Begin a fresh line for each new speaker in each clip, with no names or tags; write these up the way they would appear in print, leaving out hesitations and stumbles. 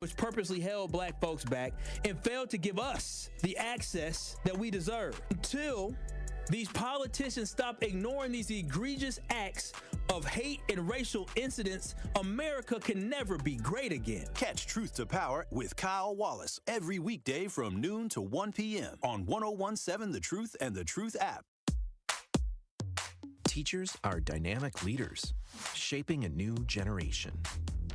which purposely held black folks back and failed to give us the access that we deserve. Until these politicians stop ignoring these egregious acts of hate and racial incidents, America can never be great again.
Catch Truth to Power with Kyle Wallace every weekday from noon to 1 p.m. on 1017 The Truth and The Truth app.
Teachers are dynamic leaders, shaping a new generation.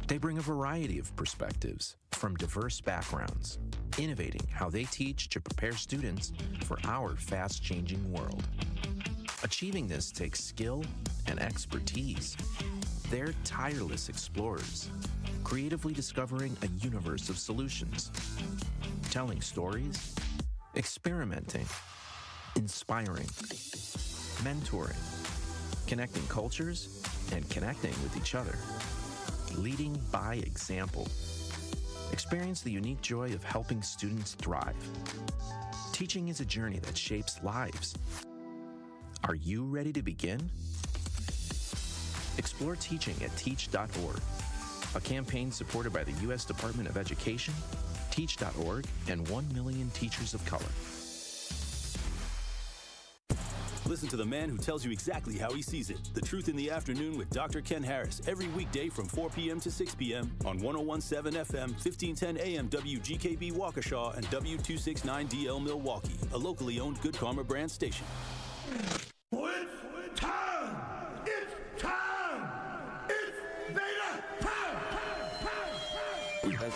They bring a variety of perspectives from diverse backgrounds, innovating how they teach to prepare students for our fast-changing world. Achieving this takes skill and expertise. They're tireless explorers, creatively discovering a universe of solutions, telling stories, experimenting, inspiring, mentoring, connecting cultures, and connecting with each other. Leading by example. Experience the unique joy of helping students thrive. Teaching is a journey that shapes lives. Are you ready to begin? Explore teaching at teach.org, a campaign supported by the U.S. Department of Education, Teach.org, and 1 million teachers of color.
Listen to the man who tells you exactly how he sees it. The Truth in the Afternoon with Dr. Ken Harris every weekday from 4 p.m. to 6 p.m. on 1017 FM, 1510 AM WGKB Waukesha and W269DL Milwaukee, a locally owned Good Karma brand station.
It's time! It's time! It's beta time!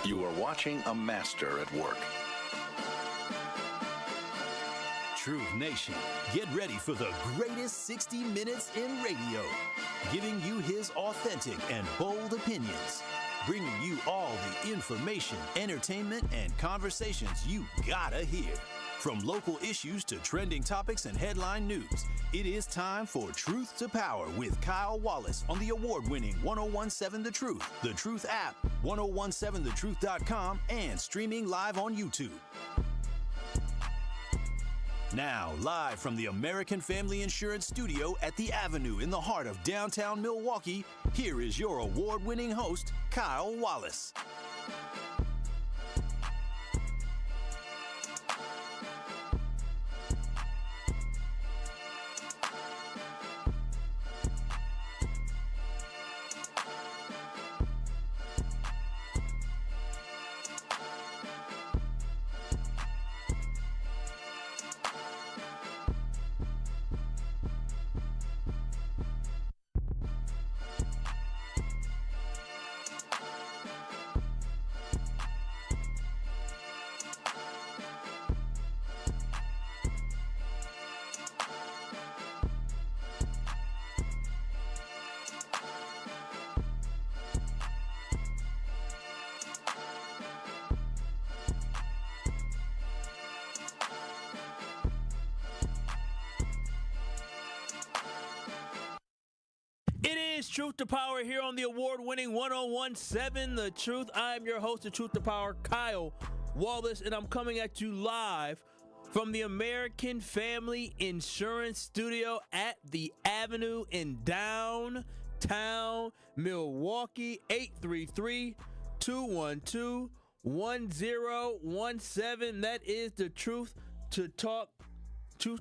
You are watching a master at work.
Truth Nation, get ready for the greatest 60 minutes in radio, giving you his authentic and bold opinions, bringing you all the information, entertainment, and conversations you gotta hear. From local issues to trending topics and headline news, it is time for Truth to Power with Kyle Wallace on the award-winning 1017 The Truth, The Truth app, 1017thetruth.com, and streaming live on YouTube. Now, live from the American Family Insurance Studio at the Avenue in the heart of downtown Milwaukee, here is your award-winning host, Kyle Wallace.
Truth to Power here on the award-winning 1017 The Truth. I'm your host of Truth to Power, Kyle Wallace, and I'm coming at you live from the American Family Insurance Studio at the Avenue in downtown Milwaukee. 833-212-1017. That is the Truth to Talk to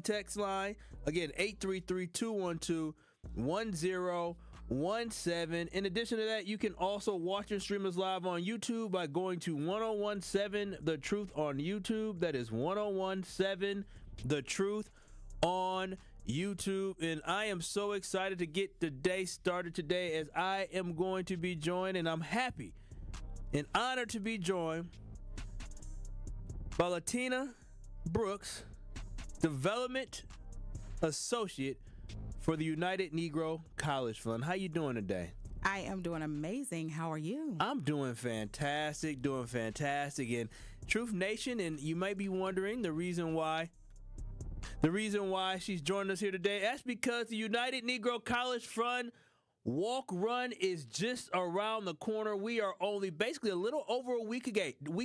text line. Again, 833-212-1017. In addition to that, you can also watch and stream us live on YouTube by going to 1017 The Truth on YouTube. That is 1017 The Truth on YouTube. And I am so excited to get the day started today, as I am going to be joined, and I'm happy and honored to be joined by Latina Brooks, Development Associate for the United Negro College Fund. How you doing today?
I am doing amazing. How are you?
I'm doing fantastic. And Truth Nation, and you might be wondering the reason why she's joining us here today. That's because the United Negro College Fund Walk Run is just around the corner. We are only basically a little over a week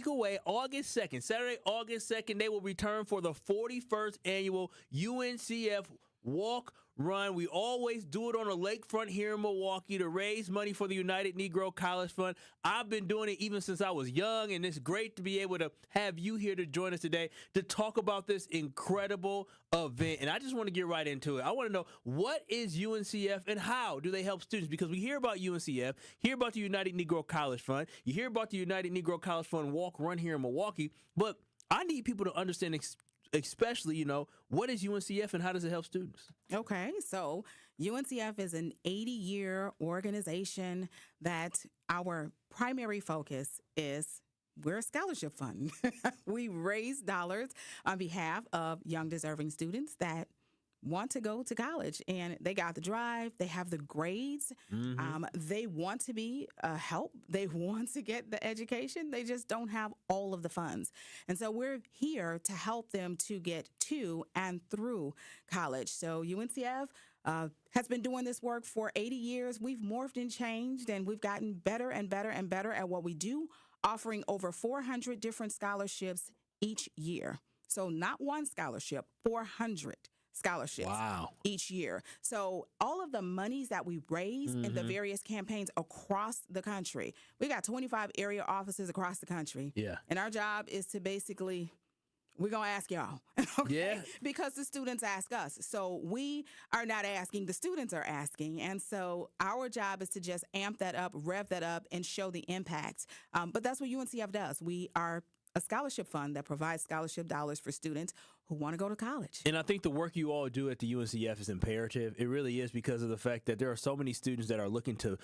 away, August 2nd. Saturday, August 2nd, they will return for the 41st annual UNCF Walk run. We always do it on the lakefront here in Milwaukee to raise money for the United Negro College Fund. I've been doing it even since I was young, and it's great to be able to have you here to join us today to talk about this incredible event. And I just want to get right into it. I want to know, what is UNCF and how do they help students? Because we hear about UNCF, hear about the United Negro College Fund, you hear about the United Negro College Fund walk run here in Milwaukee, but I need people to understand especially, what is UNCF and how does it help students?
Okay, so UNCF is an 80-year organization that our primary focus is we're a scholarship fund. We raise dollars on behalf of young deserving students that want to go to college, and they got the drive, they have the grades, they want to be help, they want to get the education, they just don't have all of the funds. And so we're here to help them to get to and through college. So UNCF has been doing this work for 80 years. We've morphed and changed, and we've gotten better and better and better at what we do, offering over 400 different scholarships each year. So not one scholarship, 400 scholarships each year. So all of the monies that we raise in the various campaigns across the country, we got 25 area offices across the country.
Yeah.
And our job is to basically, we're going to ask y'all, okay?
Yeah.
Because the students ask us. So we are not asking, the students are asking. And so our job is to just amp that up, rev that up, and show the impact. But that's what UNCF does. We are a scholarship fund that provides scholarship dollars for students who want to go to college.
And I think the work you all do at the UNCF is imperative. It really is, because of the fact that there are so many students that are looking to,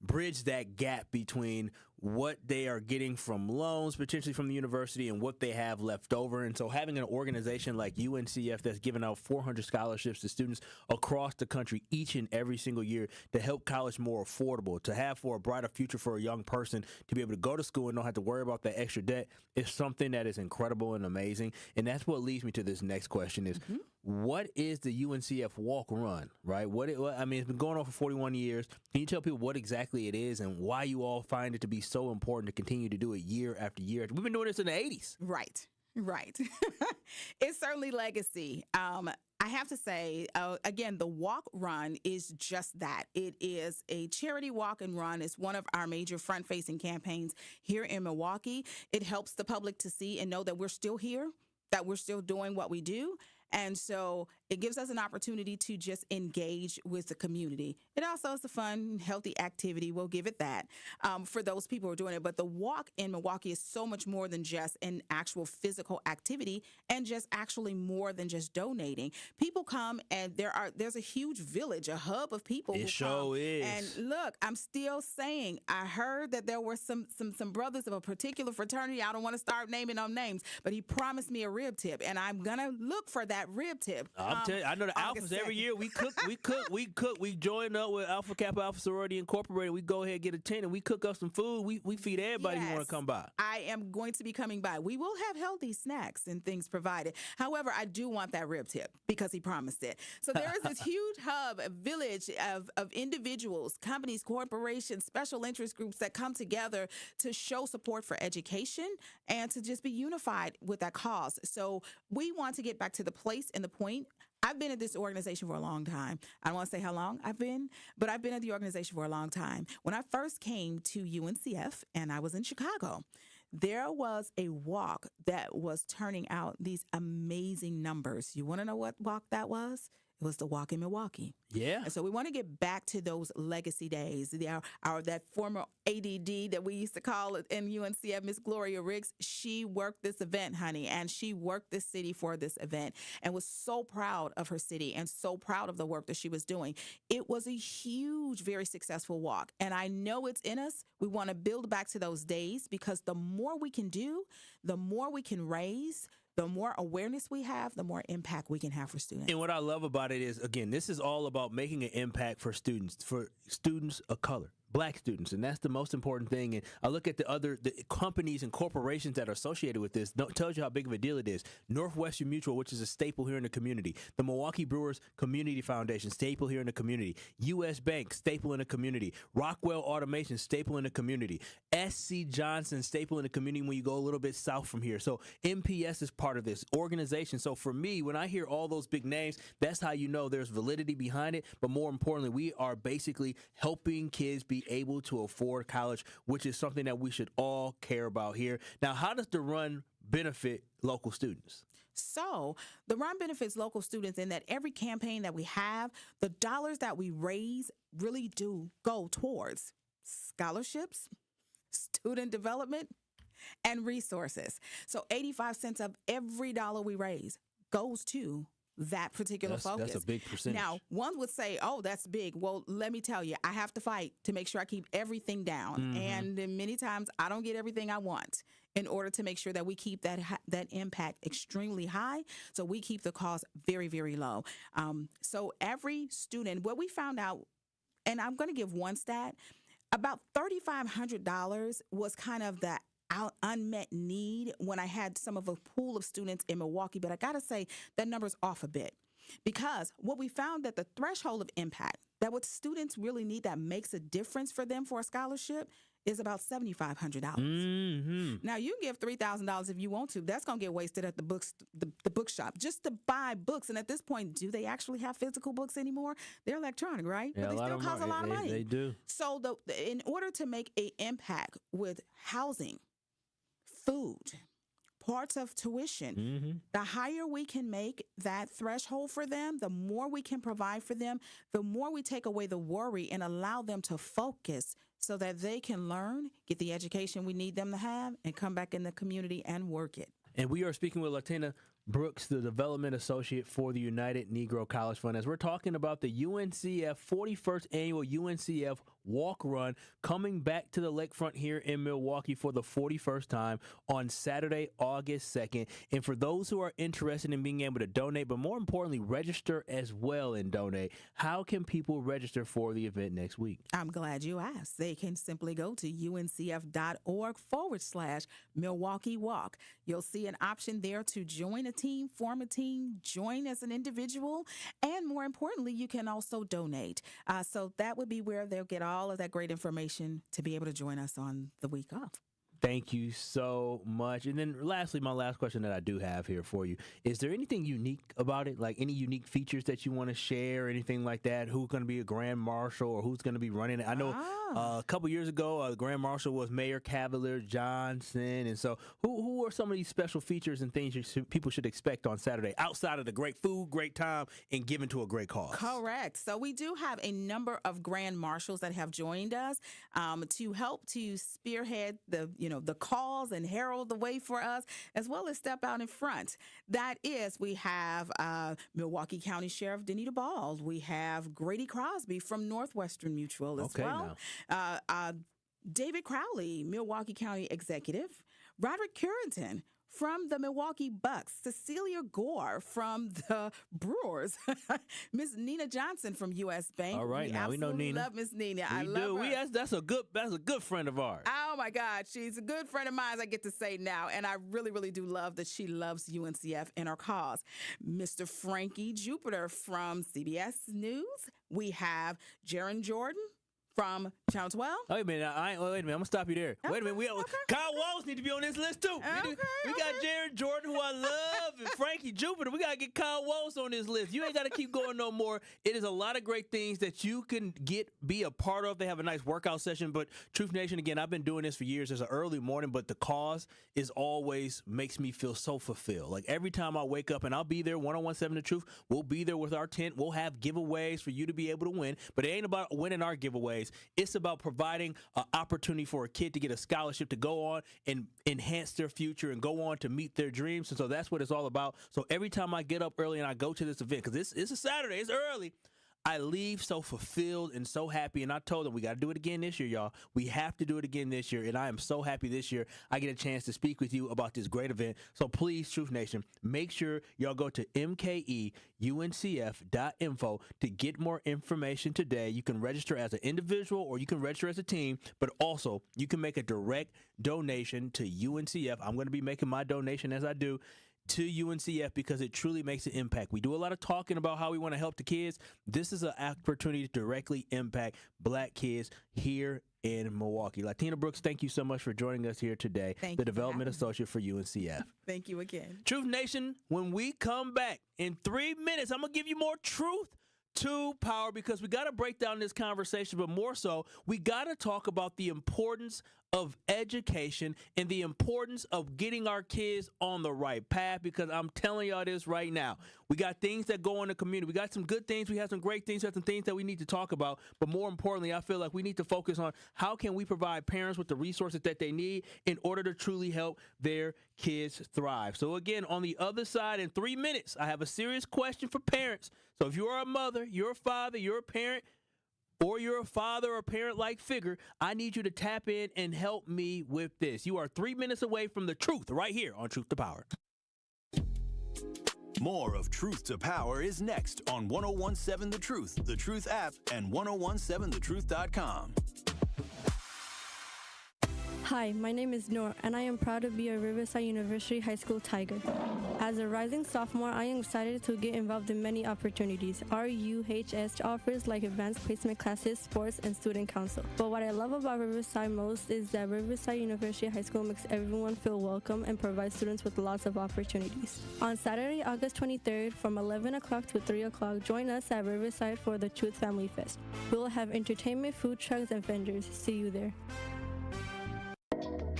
bridge that gap between what they are getting from loans, potentially from the university, and what they have left over. And so having an organization like UNCF that's giving out 400 scholarships to students across the country each and every single year to help college more affordable, to have for a brighter future for a young person, to be able to go to school and not have to worry about that extra debt, is something that is incredible and amazing. And that's what leads me to this next question is, what is the UNCF walk run, right? It's been going on for 41 years. Can you tell people what exactly it is and why you all find it to be so important to continue to do it year after year? We've been doing this in the 80s.
Right. It's certainly legacy. I have to say, again, the walk run is just that. It is a charity walk and run. It's one of our major front-facing campaigns here in Milwaukee. It helps the public to see and know that we're still here, that we're still doing what we do. And so it gives us an opportunity to just engage with the community. It also is a fun, healthy activity. We'll give it that for those people who are doing it. But the walk in Milwaukee is so much more than just an actual physical activity and just actually more than just donating. People come, and there's a huge village, a hub of people.
It sure is.
And look, I'm still saying, I heard that there were some brothers of a particular fraternity. I don't want to start naming them names, but he promised me a rib tip, and I'm going to look for that rib tip.
I'm telling you, I know the Alphas every year. We cook. We join up with Alpha Kappa Alpha Sorority Incorporated. We go ahead and get a tent, and we cook up some food. We feed everybody who want to come by.
I am going to be coming by. We will have healthy snacks and things provided. However, I do want that rib tip because he promised it. So there is this huge hub, a village of individuals, companies, corporations, special interest groups that come together to show support for education and to just be unified with that cause. So we want to get back to the place and the point. I've been at this organization for a long time. I don't want to say how long I've been, but I've been at the organization for a long time. When I first came to UNCF and I was in Chicago, there was a walk that was turning out these amazing numbers. You want to know what walk that was? It was the walk in Milwaukee.
Yeah.
And so we want to get back to those legacy days. That former ADD that we used to call it in UNCF, Miss Gloria Riggs, she worked this event, honey, and she worked this city for this event and was so proud of her city and so proud of the work that she was doing. It was a huge, very successful walk. And I know it's in us. We want to build back to those days because the more we can do, the more we can raise, the more awareness we have, the more impact we can have for students.
And what I love about it is, again, this is all about making an impact for students of color. Black students, and that's the most important thing. And I look at the companies and corporations that are associated with this. Tells you how big of a deal it is. Northwestern Mutual, which is a staple here in the community. The Milwaukee Brewers Community Foundation, staple here in the community. U.S. Bank, staple in the community. Rockwell Automation, staple in the community. S.C. Johnson, staple in the community when you go a little bit south from here. So MPS is part of this organization. So for me, when I hear all those big names, that's how you know there's validity behind it. But more importantly, we are basically helping kids be able to afford college, which is something that we should all care about here. Now, how does the run benefit local students?
So the run benefits local students in that every campaign that we have, the dollars that we raise really do go towards scholarships, student development, and resources. So 85 cents of every dollar we raise goes to that particular focus.
That's a big percentage.
Now, one would say, oh, that's big. Well, let me tell you, I have to fight to make sure I keep everything down.
Mm-hmm.
And many times I don't get everything I want in order to make sure that we keep that impact extremely high. So we keep the cost very, very low. So every student, what we found out, and I'm going to give one stat, about $3,500 was kind of the unmet need when I had some of a pool of students in Milwaukee. But I got to say that number's off a bit, because what we found that the threshold of impact, that what students really need that makes a difference for them for a scholarship, is about $7,500.
Mm-hmm.
Now, you can give $3,000 if you want to. That's going to get wasted at the bookshop just to buy books. And at this point, do they actually have physical books anymore? They're electronic, right?
Yeah,
but they still cost a lot of money.
They do.
So in order to make an impact with housing, food, parts of tuition, the higher we can make that threshold for them, the more we can provide for them, the more we take away the worry and allow them to focus so that they can learn, get the education we need them to have, and come back in the community and work it.
And we are speaking with Latina Brooks, the Development Associate for the United Negro College Fund, as we're talking about the UNCF 41st Annual UNCF Walk Run coming back to the lakefront here in Milwaukee for the 41st time on Saturday, August 2nd. And for those who are interested in being able to donate, but more importantly, register as well and donate, how can people register for the event next week?
I'm glad you asked. They can simply go to uncf.org/Milwaukee Walk. You'll see an option there to join a team, form a team, join as an individual, and more importantly, you can also donate. So that would be where they'll get all of that great information to be able to join us on the week off.
Thank you so much. And then lastly, my last question that I do have here for you, is there anything unique about it? Like any unique features that you want to share or anything like that? Who's going to be a grand marshal or who's going to be running it? I know a couple years ago, the grand marshal was Mayor Cavalier Johnson. And so who are some of these special features and things people should expect on Saturday outside of the great food, great time, and giving to a great cause?
Correct. So we do have a number of grand marshals that have joined us to help to spearhead the cause and herald the way for us, as well as step out in front. That is, we have Milwaukee County Sheriff Denita Ball. We have Grady Crosby from Northwestern Mutual as well. David Crowley, Milwaukee County Executive. Roderick Currington from the Milwaukee Bucks, Cecilia Gore from the Brewers, Miss Nina Johnson from U.S. Bank.
All right, now we know Nina.
Love Miss Nina.
I love her. That's a good friend of ours.
Oh my God, she's a good friend of mine, as I get to say now, and I really, really do love that she loves UNCF and our cause. Mr. Frankie Jupiter from CBS News. We have Jaron Jordan from Channel 12.
Wait a minute. Wait a minute. I'm going to stop you there.
Okay,
Wait a minute. Kyle Wallace need to be on this list, too. We got Jaron Jordan, who I love, and Frankie Jupiter. We got to get Kyle Wallace on this list. You ain't got to keep going no more. It is a lot of great things that you can be a part of. They have a nice workout session. But Truth Nation, again, I've been doing this for years. It's an early morning, but the cause is always makes me feel so fulfilled. Like every time I wake up, and I'll be there, 1017 The Truth. We'll be there with our tent. We'll have giveaways for you to be able to win. But it ain't about winning our giveaways. It's about providing an opportunity for a kid to get a scholarship to go on and enhance their future and go on to meet their dreams. And so that's what it's all about. So every time I get up early and I go to this event, because it's a Saturday, it's early, I leave so fulfilled and so happy. And I told them we got to do it again this year, y'all. We have to do it again this year. And I am so happy this year I get a chance to speak with you about this great event. So please, Truth Nation, make sure y'all go to mkeuncf.info to get more information today. You can register as an individual or you can register as a team, but also you can make a direct donation to UNCF. I'm going to be making my donation as I do to UNCF because it truly makes an impact. We do a lot of talking about how we want to help the kids. This is an opportunity to directly impact black kids here in Milwaukee. Latina Brooks, thank you so much for joining us here today, the Development Associate for UNCF.
Thank you again.
Truth Nation, when we come back in 3 minutes, I'm going to give you more truth to power because we got to break down this conversation, but more so, we got to talk about the importance of education and the importance of getting our kids on the right path because I'm telling y'all this right now. We got things that go in the community. We got some good things. We have some great things. We have some things that we need to talk about. But more importantly, I feel like we need to focus on how can we provide parents with the resources that they need in order to truly help their kids thrive. So again, on the other side, in 3 minutes, I have a serious question for parents. So if you're a mother, you're a father, you're a parent, or you're a father or parent-like figure, I need you to tap in and help me with this. You are 3 minutes away from the truth right here on Truth to Power.
More of Truth to Power is next on 1017 The Truth app, and 1017thetruth.com.
Hi, my name is Noor, and I am proud to be a Riverside University High School Tiger. As a rising sophomore, I am excited to get involved in many opportunities. RUHS offers like advanced placement classes, sports, and student council. But what I love about Riverside most is that Riverside University High School makes everyone feel welcome and provides students with lots of opportunities. On Saturday, August 23rd, from 11 o'clock to 3 o'clock, join us at Riverside for the Truth Family Fest. We will have entertainment, food trucks, and vendors. See you there.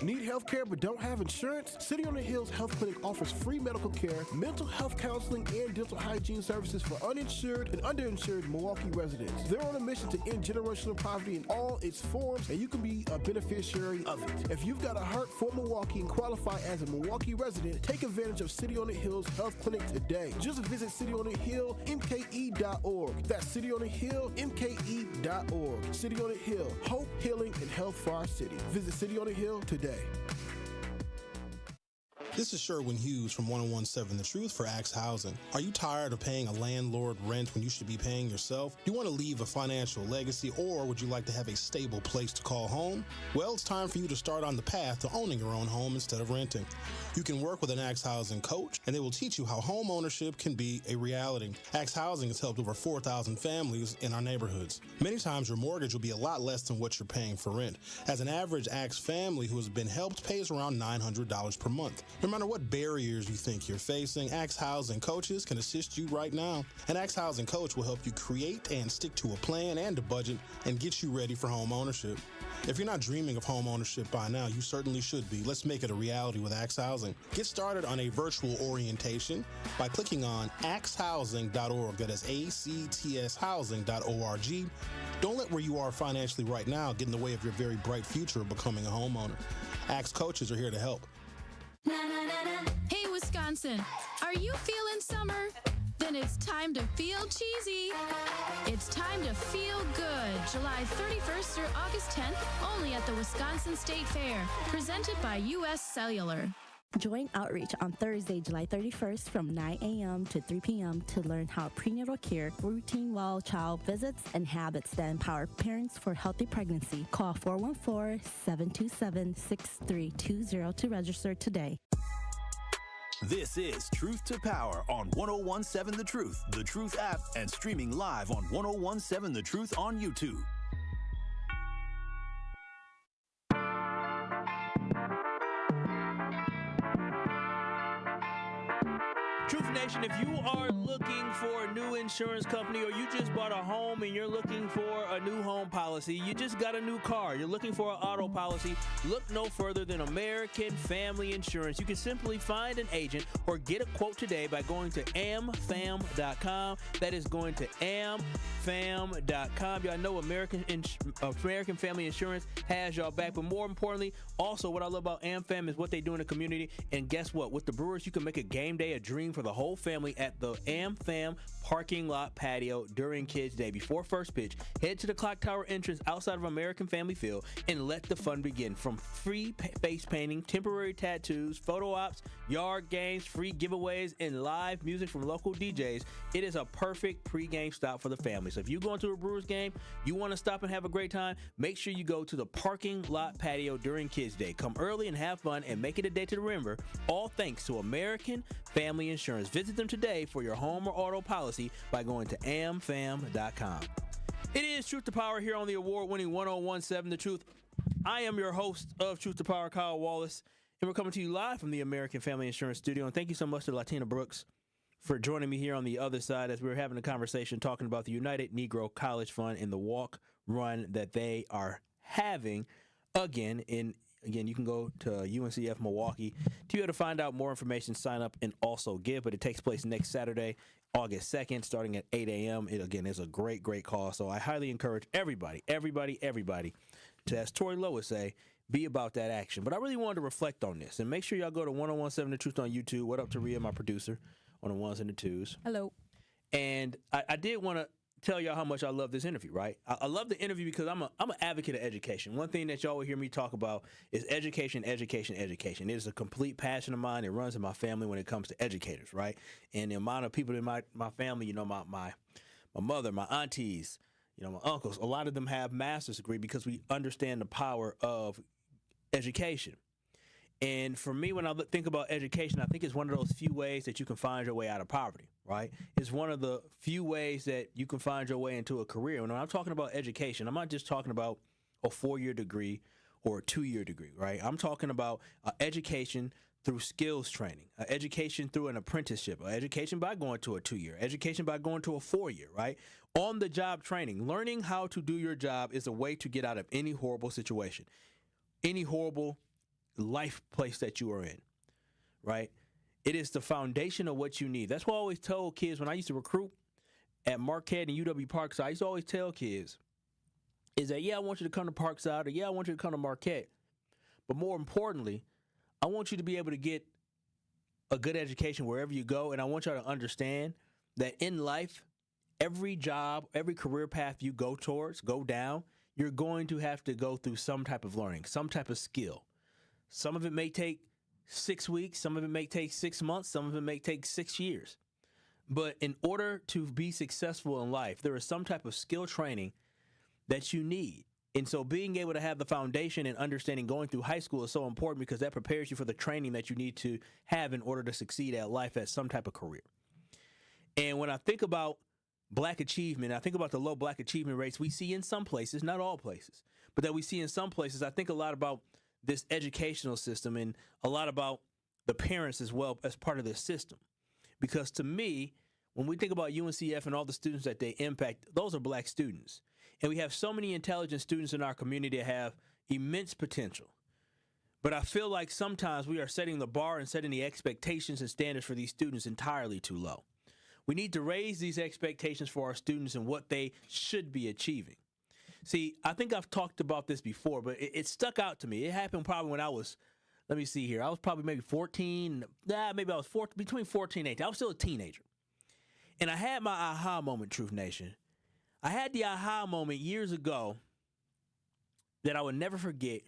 Need health care but don't have insurance? City on the Hills Health Clinic offers free medical care, mental health counseling, and dental hygiene services for uninsured and underinsured Milwaukee residents. They're on a mission to end generational poverty in all its forms, and you can be a beneficiary of it. If you've got a heart for Milwaukee and qualify as a Milwaukee resident, take advantage of City on the Hills Health Clinic today. Just visit cityonthehillmke.org. That's cityonthehillmke.org. City on the Hill, hope, healing, and health for our city. Visit City on the Hill today.
This is Sherwin Hughes from 1017 The Truth for Axe Housing. Are you tired of paying a landlord rent when you should be paying yourself? Do you want to leave a financial legacy, or would you like to have a stable place to call home? Well, it's time for you to start on the path to owning your own home instead of renting. You can work with an Axe Housing coach, and they will teach you how home ownership can be a reality. Axe Housing has helped over 4,000 families in our neighborhoods. Many times your mortgage will be a lot less than what you're paying for rent. As an average Axe family who has been helped pays around $900 per month. No matter what barriers you think you're facing, Axe Housing coaches can assist you right now. An Axe Housing coach will help you create and stick to a plan and a budget and get you ready for home ownership. If you're not dreaming of home ownership by now, you certainly should be. Let's make it a reality with Axe Housing. Get started on a virtual orientation by clicking on axehousing.org. That is ACTS housing.org. Don't let where you are financially right now get in the way of your very bright future of becoming a homeowner. Axe coaches are here to help.
Hey, Wisconsin, are you feeling summer? Then it's time to feel cheesy. It's time to feel good. July 31st through August 10th, only at the Wisconsin State Fair. Presented by U.S. Cellular.
Join Outreach on Thursday, July 31st from 9 a.m. to 3 p.m. to learn how prenatal care, routine well child visits, and habits that empower parents for healthy pregnancy. Call 414-727-6320 to register today.
This is Truth to Power on 1017 The Truth app, and streaming live on 1017 The Truth on YouTube.
Truth Nation, if you are looking for a new insurance company, or you just bought a home and you're looking for a new home policy, you just got a new car, you're looking for an auto policy, look no further than American Family Insurance. You can simply find an agent or get a quote today by going to amfam.com. That is going to amfam.com. Y'all know American Family Insurance has y'all back, but more importantly, also what I love about AmFam is what they do in the community. And guess what? With the Brewers, you can make a game day a dream for for the whole family at the AmFam parking lot patio during Kids Day. Before first pitch, head to the clock tower entrance outside of American Family Field and let the fun begin. From free face painting, temporary tattoos, photo ops, yard games, free giveaways, and live music from local DJs, it is a perfect pregame stop for the family. So if you go into a Brewers game, you want to stop and have a great time, make sure you go to the parking lot patio during Kids Day. Come early and have fun and make it a day to remember, all thanks to American Family Insurance. Visit them today for your home or auto policy by going to amfam.com. It is Truth to Power here on the award-winning 101.7 The Truth. I am your host of Truth to Power, Kyle Wallace, and we're coming to you live from the American Family Insurance Studio. And thank you so much to Latina Brooks for joining me here on the other side as we were having a conversation talking about the United Negro College Fund and the walk run that they are having again. You can go to UNCF Milwaukee to be able to find out more information, sign up, and also give. But it takes place next Saturday, August 2nd, starting at 8 a.m. It, again, is a great, great cause. So I highly encourage everybody, to, as Tori Lowe would say, be about that action. But I really wanted to reflect on this. And make sure y'all go to 101.7 The Truth on YouTube. What up to Rhea, my producer, on the ones and the twos.
Hello.
And I did want to tell y'all how much I love this interview, right? I love the interview because I'm an advocate of education. One thing that y'all will hear me talk about is education. It is a complete passion of mine. It runs in my family when it comes to educators, right? And the amount of people in my family, you know, my mother, my aunties, you know, my uncles, a lot of them have master's degree because we understand the power of education. And for me, when I think about education, I think it's one of those few ways that you can find your way out of poverty, right? It's one of the few ways that you can find your way into a career. And when I'm talking about education, I'm not just talking about a 4-year degree or a 2-year degree, right? I'm talking about education through skills training, education through an apprenticeship, education by going to a 2-year, education by going to a 4-year, right? On the job training, learning how to do your job is a way to get out of any horrible situation, any horrible life place that you are in, right? It is the foundation of what you need. That's what I always told kids when I used to recruit at Marquette and UW Parkside. I used to always tell kids is that, yeah, I want you to come to Parkside, or yeah, I want you to come to Marquette. But more importantly, I want you to be able to get a good education wherever you go. And I want y'all to understand that in life, every job, every career path you go down, you're going to have to go through some type of learning, some type of skill. Some of it may take 6 weeks, some of it may take 6 months, some of it may take 6 years. But in order to be successful in life, there is some type of skill training that you need. And so being able to have the foundation and understanding going through high school is so important because that prepares you for the training that you need to have in order to succeed at life at some type of career. And when I think about Black achievement, I think about the low Black achievement rates we see in some places, not all places, but that we see in some places. I think a lot about this educational system and a lot about the parents as well as part of this system. Because to me, when we think about UNCF and all the students that they impact, those are Black students. And we have so many intelligent students in our community that have immense potential. But I feel like sometimes we are setting the bar and setting the expectations and standards for these students entirely too low. We need to raise these expectations for our students and what they should be achieving. See, I think I've talked about this before, but it stuck out to me. It happened probably when I was, let me see here, I was probably maybe 14, maybe I was between 14 and 18. I was still a teenager. And I had my aha moment, Truth Nation. I had the aha moment years ago that I would never forget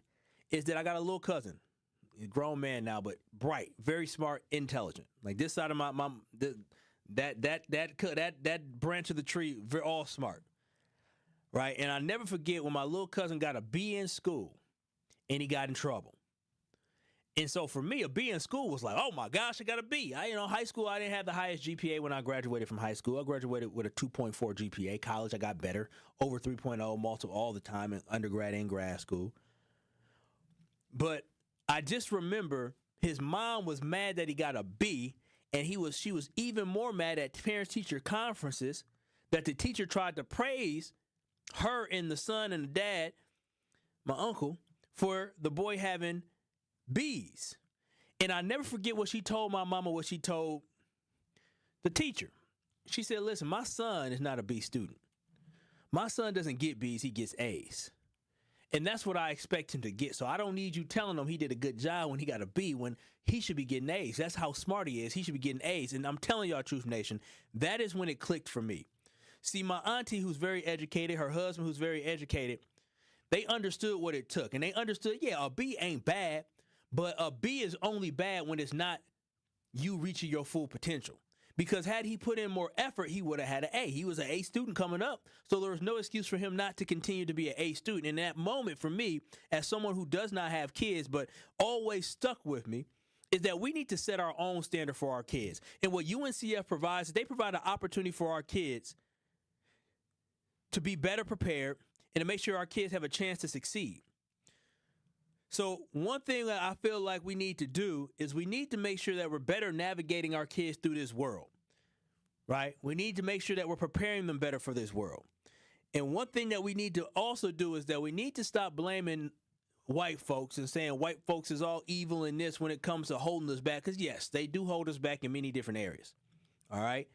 is that I got a little cousin, a grown man now, but bright, very smart, intelligent. Like this side of my that branch of the tree, they're all smart. Right, and I never forget when my little cousin got a B in school and he got in trouble. And so for me, a B in school was like, oh my gosh, I got a B. High school, I didn't have the highest GPA when I graduated from high school. I graduated with a 2.4 GPA. College, I got better, over 3.0, multiple all the time in undergrad and grad school. But I just remember his mom was mad that he got a B, and she was even more mad at parents-teacher conferences that the teacher tried to praise her and the son and the dad, my uncle, for the boy having B's. And I never forget what she told my mama, what she told the teacher. She said, listen, my son is not a B student. My son doesn't get B's, he gets A's. And that's what I expect him to get. So I don't need you telling him he did a good job when he got a B, when he should be getting A's. That's how smart he is. He should be getting A's. And I'm telling y'all, Truth Nation, that is when it clicked for me. See, my auntie, who's very educated, her husband, who's very educated, they understood what it took. And they understood, yeah, a B ain't bad, but a B is only bad when it's not you reaching your full potential. Because had he put in more effort, he would have had an A. He was an A student coming up, so there was no excuse for him not to continue to be an A student. In that moment, for me, as someone who does not have kids but always stuck with me, is that we need to set our own standard for our kids. And what UNCF provides, they provide an opportunity for our kids to be better prepared and to make sure our kids have a chance to succeed. So one thing that I feel like we need to do is we need to make sure that we're better navigating our kids through this world, right? We need to make sure that we're preparing them better for this world. And one thing that we need to also do is that we need to stop blaming white folks and saying white folks is all evil in this when it comes to holding us back. Because, yes, they do hold us back in many different areas, all right?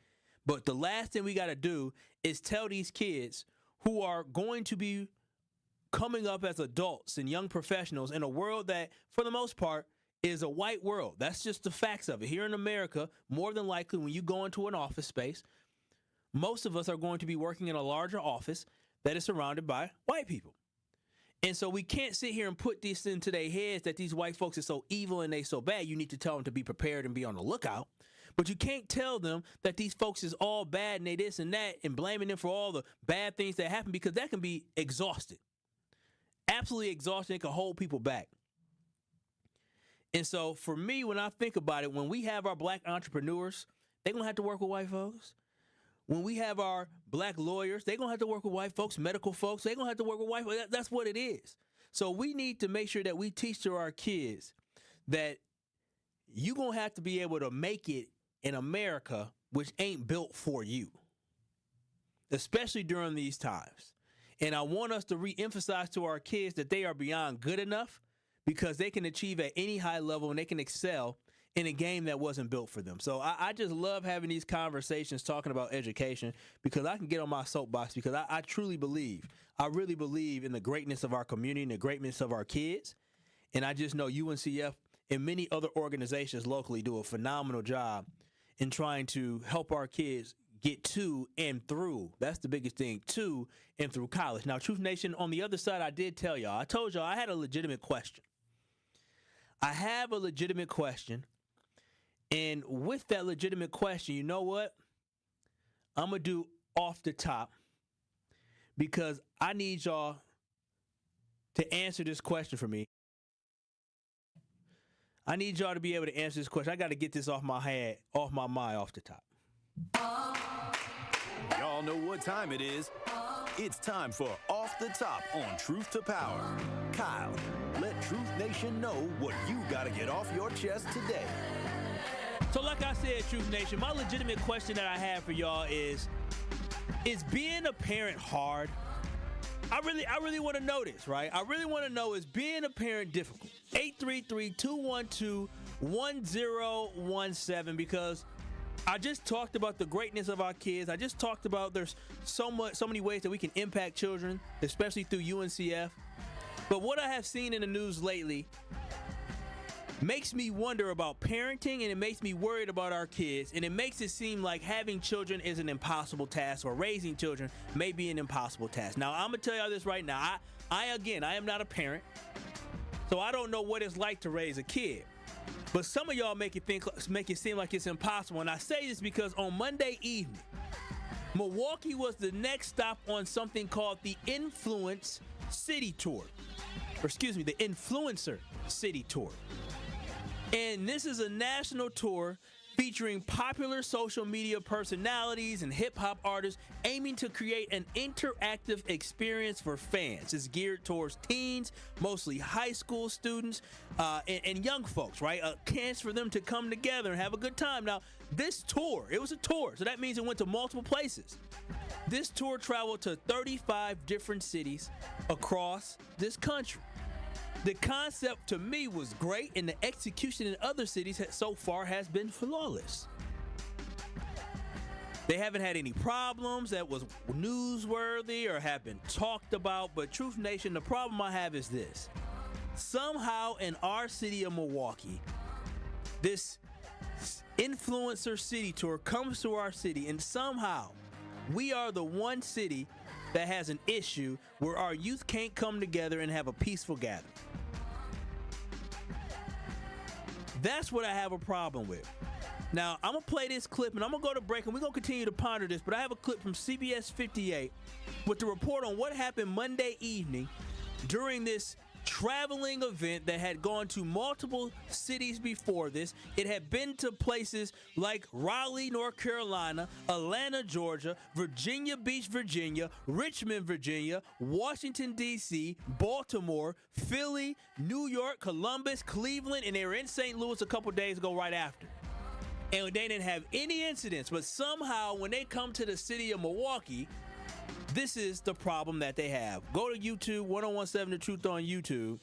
But the last thing we got to do is tell these kids who are going to be coming up as adults and young professionals in a world that, for the most part, is a white world. That's just the facts of it. Here in America, more than likely, when you go into an office space, most of us are going to be working in a larger office that is surrounded by white people. And so we can't sit here and put this into their heads that these white folks are so evil and they so bad. You need to tell them to be prepared and be on the lookout. But you can't tell them that these folks is all bad and they this and that and blaming them for all the bad things that happen, because that can be exhausted. Absolutely exhausting. It can hold people back. And so for me, when I think about it, when we have our black entrepreneurs, they're going to have to work with white folks. When we have our black lawyers, they're going to have to work with white folks, medical folks, they're going to have to work with white folks. That's what it is. So we need to make sure that we teach to our kids that you're going to have to be able to make it in America, which ain't built for you, especially during these times. And I want us to re-emphasize to our kids that they are beyond good enough, because they can achieve at any high level and they can excel in a game that wasn't built for them. So I just love having these conversations talking about education, because I can get on my soapbox, because I truly believe, I really believe in the greatness of our community and the greatness of our kids. And I just know UNCF and many other organizations locally do a phenomenal job in trying to help our kids get to and through. That's the biggest thing, to and through college. Now, Truth Nation, on the other side, I did tell y'all, I told y'all I had a legitimate question. I have a legitimate question. And with that legitimate question, you know what? I'm going to do off the top, because I need y'all to answer this question for me. I need y'all to be able to answer this question. I got to get this off my head, off my mind, off the top.
Y'all know what time it is. It's time for Off the Top on Truth to Power. Kyle, let Truth Nation know what you got to get off your chest today.
So like I said, Truth Nation, my legitimate question that I have for y'all is being a parent hard? I really want to know this, right? I really want to know, is being a parent difficult? 833-212-1017, because I just talked about the greatness of our kids. I just talked about there's so many ways that we can impact children, especially through UNCF. But what I have seen in the news lately makes me wonder about parenting, and it makes me worried about our kids, and it makes it seem like having children is an impossible task, or raising children may be an impossible task. Now, I'm going to tell y'all this right now. I am not a parent, so I don't know what it's like to raise a kid. But some of y'all make it seem like it's impossible. And I say this because on Monday evening, Milwaukee was the next stop on something called the Influencer City Tour. And this is a national tour featuring popular social media personalities and hip-hop artists, aiming to create an interactive experience for fans. It's geared towards teens, mostly high school students, and young folks, right? A chance for them to come together and have a good time. Now, this tour, it was a tour, so that means it went to multiple places. This tour traveled to 35 different cities across this country. The concept to me was great, and the execution in other cities so far has been flawless. They haven't had any problems that was newsworthy or have been talked about. But Truth Nation, the problem I have is this. Somehow in our city of Milwaukee, this influencer city tour comes to our city, and somehow we are the one city that has an issue where our youth can't come together and have a peaceful gathering. That's what I have a problem with. Now, I'm going to play this clip, and I'm going to go to break, and we're going to continue to ponder this, but I have a clip from CBS 58 with the report on what happened Monday evening during this traveling event that had gone to multiple cities before this. It had been to places like Raleigh, North Carolina, Atlanta, Georgia, Virginia Beach, Virginia, Richmond, Virginia, Washington, D.C., Baltimore, Philly, New York, Columbus, Cleveland, and they were in St. Louis a couple days ago right after. And they didn't have any incidents, but somehow when they come to the city of Milwaukee, this is the problem that they have. Go to YouTube, 1017 The Truth on YouTube,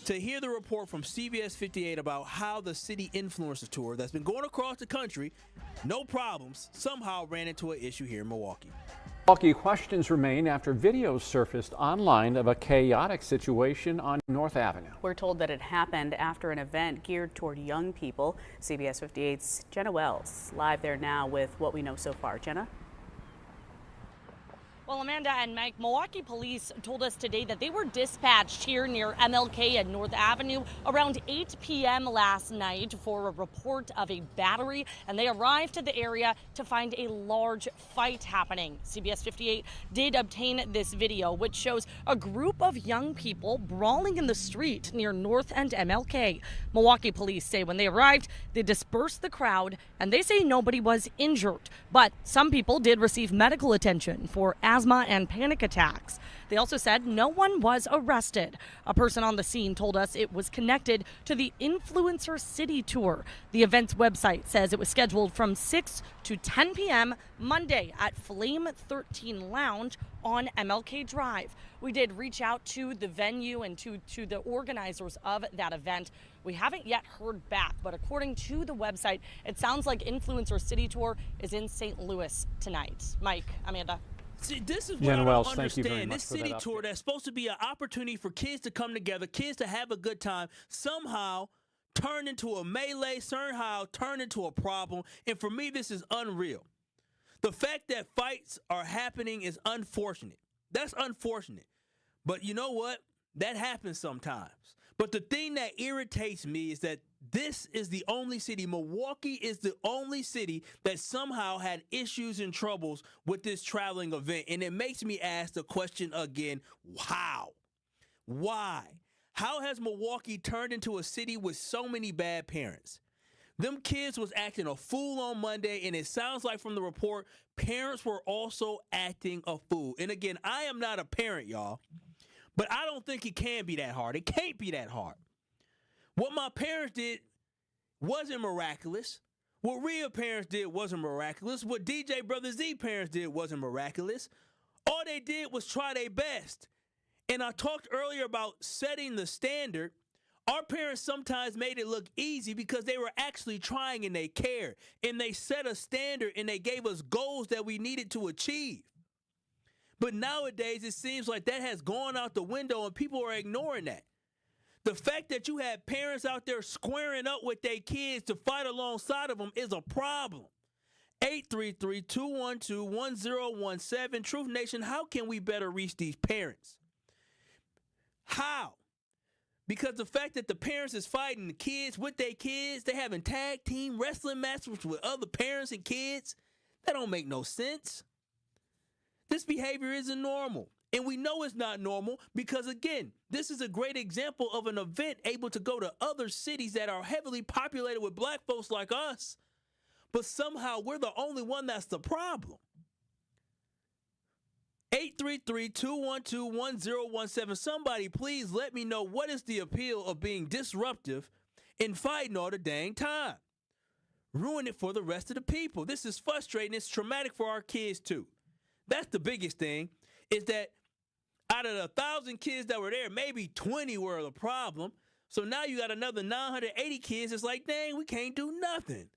to hear the report from CBS 58 about how the city influencer tour that's been going across the country, no problems, somehow ran into an issue here in Milwaukee.
Milwaukee questions remain after videos surfaced online of a chaotic situation on North Avenue.
We're told that it happened after an event geared toward young people. CBS 58's Jenna Wells live there now with what we know so far. Jenna?
Well, Amanda and Mike, Milwaukee police told us today that they were dispatched here near MLK and North Avenue around 8 p.m. last night for a report of a battery, and they arrived to the area to find a large fight happening. CBS 58 did obtain this video, which shows a group of young people brawling in the street near North and MLK. Milwaukee police say when they arrived, they dispersed the crowd, and they say nobody was injured, but some people did receive medical attention for asthma and panic attacks. They also said no one was arrested. A person on the scene told us it was connected to the Influencer City Tour. The event's website says it was scheduled from 6 to 10 p.m. Monday at Flame 13 Lounge on MLK Drive. We did reach out to the venue and to the organizers of that event. We haven't yet heard back, but according to the website, it sounds like Influencer City Tour is in St. Louis tonight. Mike, Amanda.
See, this is what I don't understand. This city tour that's supposed to be an opportunity for kids to come together, kids to have a good time, somehow turned into a melee, somehow turned into a problem. And for me, this is unreal. The fact that fights are happening is unfortunate. That's unfortunate. But you know what? That happens sometimes. But the thing that irritates me is that this is the only city, Milwaukee is the only city that somehow had issues and troubles with this traveling event. And it makes me ask the question again, how? Why? How has Milwaukee turned into a city with so many bad parents? Them kids was acting a fool on Monday, and it sounds like from the report, parents were also acting a fool. And again, I am not a parent, y'all. But I don't think it can be that hard. It can't be that hard. What my parents did wasn't miraculous. What Rhea parents did wasn't miraculous. What DJ Brother Z parents did wasn't miraculous. All they did was try their best. And I talked earlier about setting the standard. Our parents sometimes made it look easy because they were actually trying and they cared. And they set a standard and they gave us goals that we needed to achieve. But nowadays, it seems like that has gone out the window and people are ignoring that. The fact that you have parents out there squaring up with their kids to fight alongside of them is a problem. 833-212-1017. Truth Nation, how can we better reach these parents? How? Because the fact that the parents is fighting the kids with their kids, they having tag team wrestling matches with other parents and kids, that don't make no sense. This behavior isn't normal. And we know it's not normal because, again, this is a great example of an event able to go to other cities that are heavily populated with black folks like us. But somehow we're the only one that's the problem. 833-212-1017. Somebody please let me know what is the appeal of being disruptive and fighting all the dang time. Ruin it for the rest of the people. This is frustrating. It's traumatic for our kids too. That's the biggest thing, is that out of the 1,000 kids that were there, maybe 20 were the problem. So now you got another 980 kids. It's like, dang, we can't do nothing.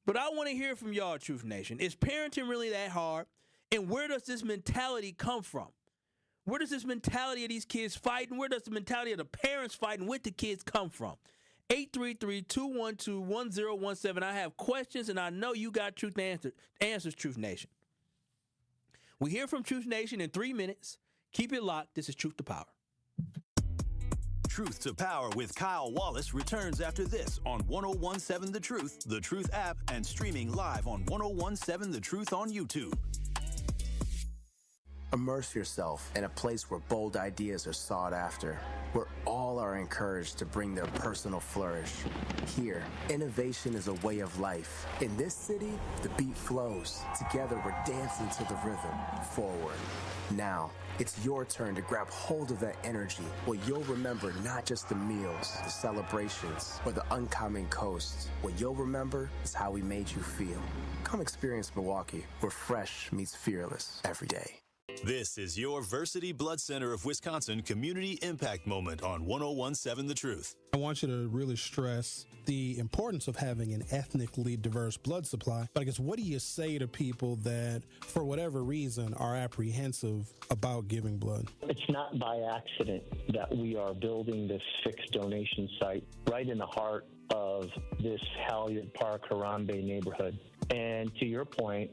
But I want to hear from y'all, Truth Nation. Is parenting really that hard? And where does this mentality come from? Where does this mentality of these kids fighting? Where does the mentality of the parents fighting with the kids come from? 833-212-1017. I have questions, and I know you got truth answers, Truth Nation. We hear from Truth Nation in 3 minutes. Keep it locked. This is Truth to Power.
Truth to Power with Kyle Wallace returns after this on 1017 The Truth app, and streaming live on 1017 The Truth on YouTube.
Immerse yourself in a place where bold ideas are sought after, where all are encouraged to bring their personal flourish. Here, innovation is a way of life. In this city, the beat flows. Together, we're dancing to the rhythm. Forward. Now, it's your turn to grab hold of that energy, where you'll remember not just the meals, the celebrations, or the uncommon coast. What you'll remember is how we made you feel. Come experience Milwaukee, where fresh meets fearless every day.
This is your Versity Blood Center of Wisconsin Community Impact Moment on 1017 The Truth.
I want you to really stress the importance of having an ethnically diverse blood supply. But I guess, what do you say to people that, for whatever reason, are apprehensive about giving blood?
It's not by accident that we are building this fixed donation site right in the heart of this Halyard Park, Harambe neighborhood. And to your point,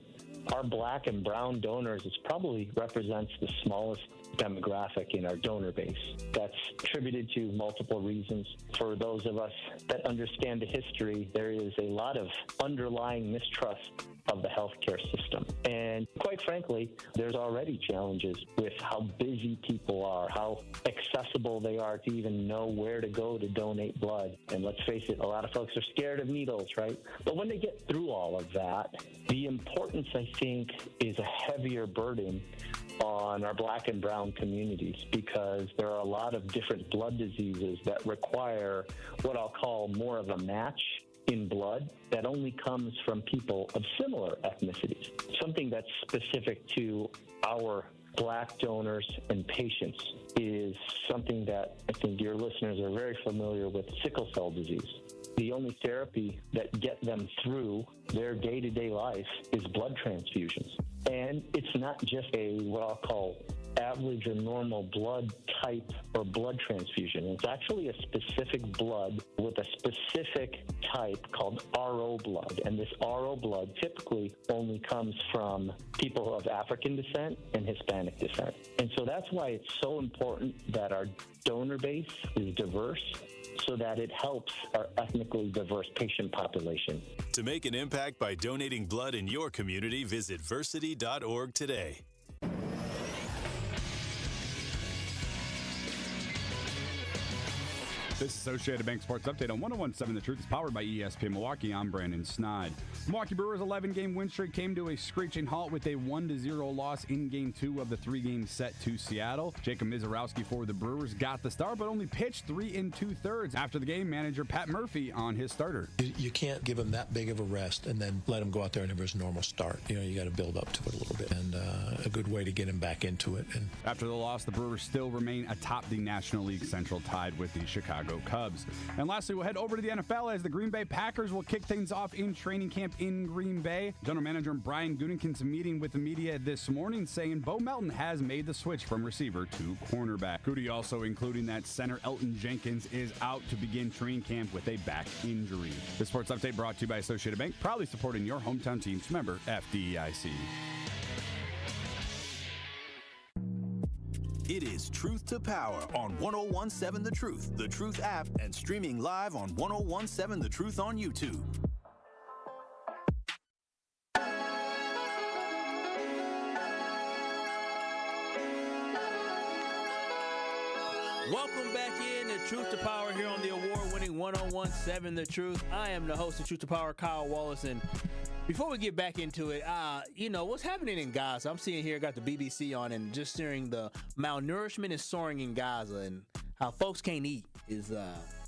our black and brown donors probably represents the smallest demographic in our donor base. That's attributed to multiple reasons. For those of us that understand the history, there is a lot of underlying mistrust of the healthcare system. And quite frankly, there's already challenges with how busy people are, how accessible they are to even know where to go to donate blood. And let's face it, a lot of folks are scared of needles, right? But when they get through all of that, the importance, I think, is a heavier burden on our black and brown communities, because there are a lot of different blood diseases that require what I'll call more of a match in blood that only comes from people of similar ethnicities. Something that's specific to our black donors and patients is something that I think your listeners are very familiar with: sickle cell disease. The only therapy that get them through their day-to-day life is blood transfusions. And it's not just what I'll call average or normal blood type or blood transfusion. It's actually a specific blood with a specific type called RO blood. And this RO blood typically only comes from people of African descent and Hispanic descent. And so that's why it's so important that our donor base is diverse, so that it helps our ethnically diverse patient population.
To make an impact by donating blood in your community, visit versity.org today.
This Associated Bank Sports Update on 1017 The Truth is powered by ESPN Milwaukee. I'm Brandon Snide. Milwaukee Brewers' 11-game win streak came to a screeching halt with a 1-0 loss in Game 2 of the 3-game set to Seattle. Jacob Mizorowski for the Brewers got the start, but only pitched 3 2/3. After the game, manager Pat Murphy on his starter.
You can't give him that big of a rest and then let him go out there and have his normal start. You got to build up to it a little bit, and a good way to get him back into it. And
after the loss, the Brewers still remain atop the National League Central, tied with the Chicago Cubs. And lastly, we'll head over to the NFL as the Green Bay Packers will kick things off in training camp in Green Bay. General Manager Brian Gutekunst's meeting with the media this morning, saying Bo Melton has made the switch from receiver to cornerback. Goody also including that center Elton Jenkins is out to begin training camp with a back injury. The sports update brought to you by Associated Bank, proudly supporting your hometown teams. Member FDIC.
It is Truth to Power on 1017 The Truth app, and streaming live on 1017 The Truth on YouTube.
Welcome back in to Truth to Power here on the award-winning 1017 The Truth. I am the host of Truth to Power, Kyle Wallace, and before we get back into it, what's happening in Gaza? I'm seeing here, got the BBC on, and just hearing the malnourishment is soaring in Gaza and how folks can't eat it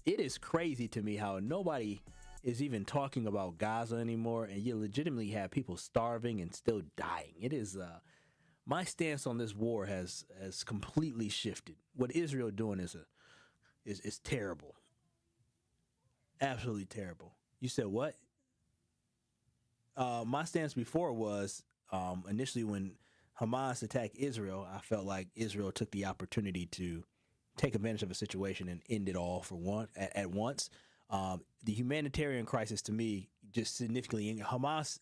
is crazy to me how nobody is even talking about Gaza anymore, and you legitimately have people starving and still dying. It is my stance on this war has completely shifted. What Israel doing is terrible, absolutely terrible. You said what? my stance before was initially when Hamas attacked Israel, I felt like Israel took the opportunity to take advantage of a situation and end it all at once. The humanitarian crisis, to me, just significantly, Hamas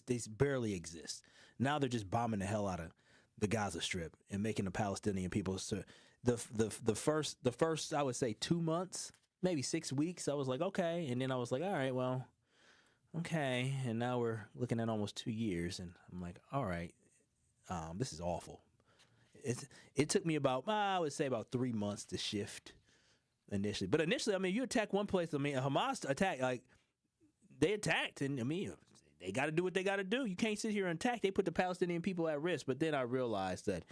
they barely exist. Now they're just bombing the hell out of the Gaza Strip and making the Palestinian people. So the first I would say 2 months, maybe 6 weeks, I was like, okay, and then I was like, all right, well, okay, and now we're looking at almost 2 years, and I'm like, all right, this is awful. It took me about, I would say, about 3 months to shift initially. But initially, I mean, you attack one place. I mean, Hamas attacked, like, they attacked, and I mean, they got to do what they got to do. You can't sit here and attack. They put the Palestinian people at risk. But then I realized that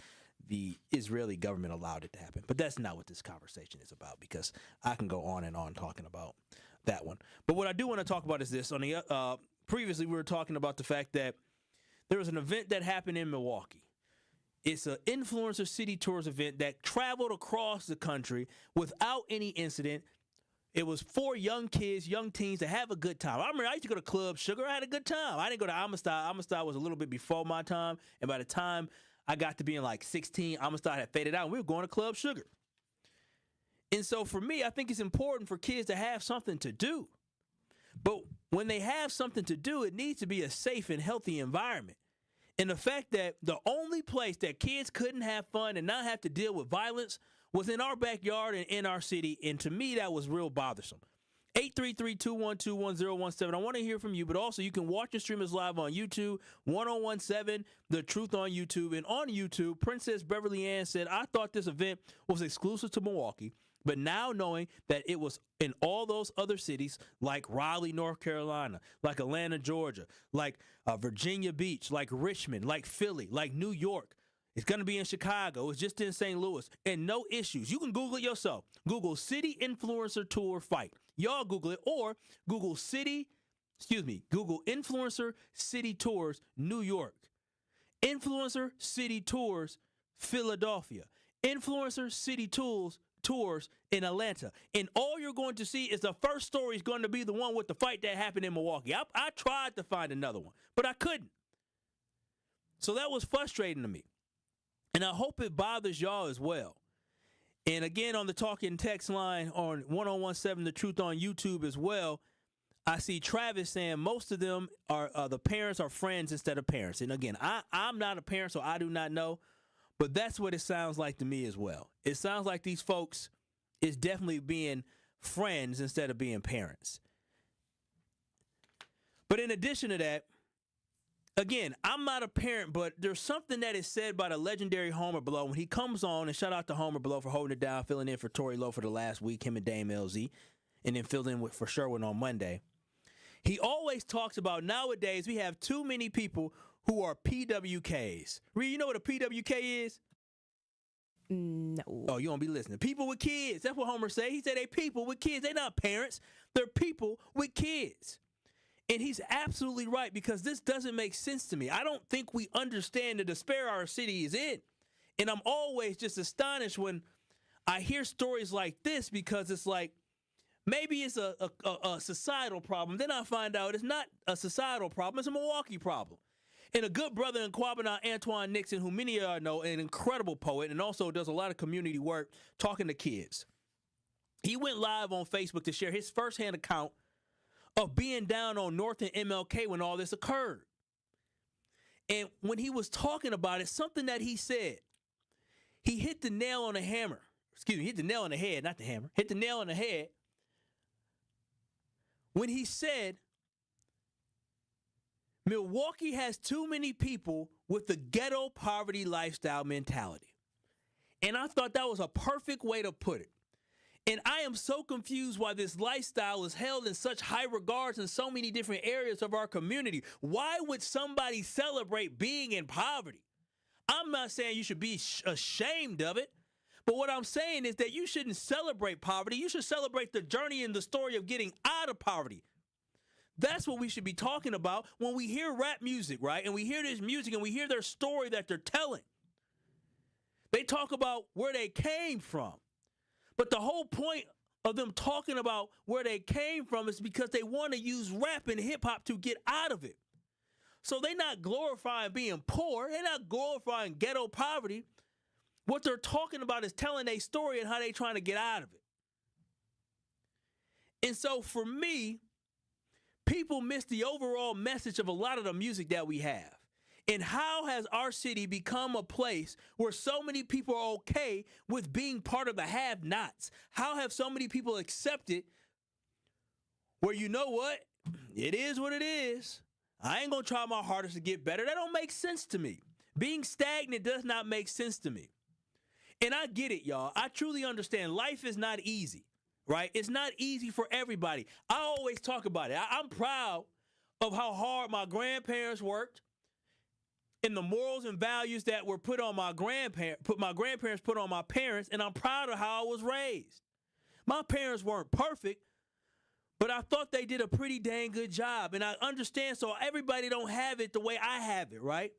the Israeli government allowed it to happen. But that's not what this conversation is about, because I can go on and on talking about that one. But what I do want to talk about is this. On the previously, we were talking about the fact that there was an event that happened in Milwaukee. It's an influencer city tours event that traveled across the country without any incident. It was for young kids, young teens to have a good time. I remember I used to go to Club Sugar. I had a good time. I didn't go to Amistad. Amistad was a little bit before my time. And by the time I got to being like 16, Amistad had faded out, and we were going to Club Sugar. And so for me, I think it's important for kids to have something to do. But when they have something to do, it needs to be a safe and healthy environment. And the fact that the only place that kids couldn't have fun and not have to deal with violence was in our backyard and in our city. And to me, that was real bothersome. 833-212-1017. I want to hear from you, but also you can watch and stream us live on YouTube, 1017 The Truth on YouTube. And on YouTube, Princess Beverly Ann said, I thought this event was exclusive to Milwaukee, but now knowing that it was in all those other cities like Raleigh, North Carolina, like Atlanta, Georgia, like Virginia Beach, like Richmond, like Philly, like New York, it's going to be in Chicago. It's just in St. Louis. And no issues. You can Google it yourself. Google City Influencer Tour Fight. Y'all Google it. Or Google Influencer City Tours New York. Influencer City Tours Philadelphia. Influencer City Tours in Atlanta. And all you're going to see is the first story is going to be the one with the fight that happened in Milwaukee. I tried to find another one, but I couldn't. So that was frustrating to me. And I hope it bothers y'all as well. And again, on the talking text line on 1017 The Truth on YouTube as well, I see Travis saying most of them are the parents are friends instead of parents. And again, I'm not a parent, so I do not know. But that's what it sounds like to me as well. It sounds like these folks is definitely being friends instead of being parents. But in addition to that, again, I'm not a parent, but there's something that is said by the legendary Homer Blow when he comes on, and shout out to Homer Blow for holding it down, filling in for Tory Lowe for the last week, him and Dame LZ, and then filled in for Sherwin on Monday. He always talks about nowadays we have too many people who are PWKs. Rhea, you know what a PWK is?
No.
Oh, you won't be listening. People with kids. That's what Homer said. He said they people with kids. They're not parents. They're people with kids. And he's absolutely right, because this doesn't make sense to me. I don't think we understand the despair our city is in. And I'm always just astonished when I hear stories like this, because it's like, maybe it's a societal problem. Then I find out it's not a societal problem. It's a Milwaukee problem. And a good brother in Quabbana, Antoine Nixon, who many of y'all know, an incredible poet and also does a lot of community work talking to kids. He went live on Facebook to share his firsthand account of being down on North and MLK when all this occurred. And when he was talking about it, something that he said, he hit the nail on the hammer. Excuse me, hit the nail on the head, not the hammer. Hit the nail on the head when he said, Milwaukee has too many people with the ghetto poverty lifestyle mentality. And I thought that was a perfect way to put it. And I am so confused why this lifestyle is held in such high regards in so many different areas of our community. Why would somebody celebrate being in poverty? I'm not saying you should be ashamed of it, but what I'm saying is that you shouldn't celebrate poverty. You should celebrate the journey and the story of getting out of poverty. That's what we should be talking about when we hear rap music, right? And we hear this music and we hear their story that they're telling. They talk about where they came from. But the whole point of them talking about where they came from is because they want to use rap and hip hop to get out of it. So they're not glorifying being poor. They're not glorifying ghetto poverty. What they're talking about is telling their story and how they're trying to get out of it. And so for me, people miss the overall message of a lot of the music that we have. And how has our city become a place where so many people are okay with being part of the have-nots? How have so many people accepted where, you know what, it is what it is. I ain't going to try my hardest to get better. That don't make sense to me. Being stagnant does not make sense to me. And I get it, y'all. I truly understand life is not easy, right? It's not easy for everybody. I always talk about it. I'm proud of how hard my grandparents worked and the morals and values that were put on my grandparents put on my parents, and I'm proud of how I was raised. My parents weren't perfect, but I thought they did a pretty dang good job, and I understand, so everybody don't have it the way I have it, right?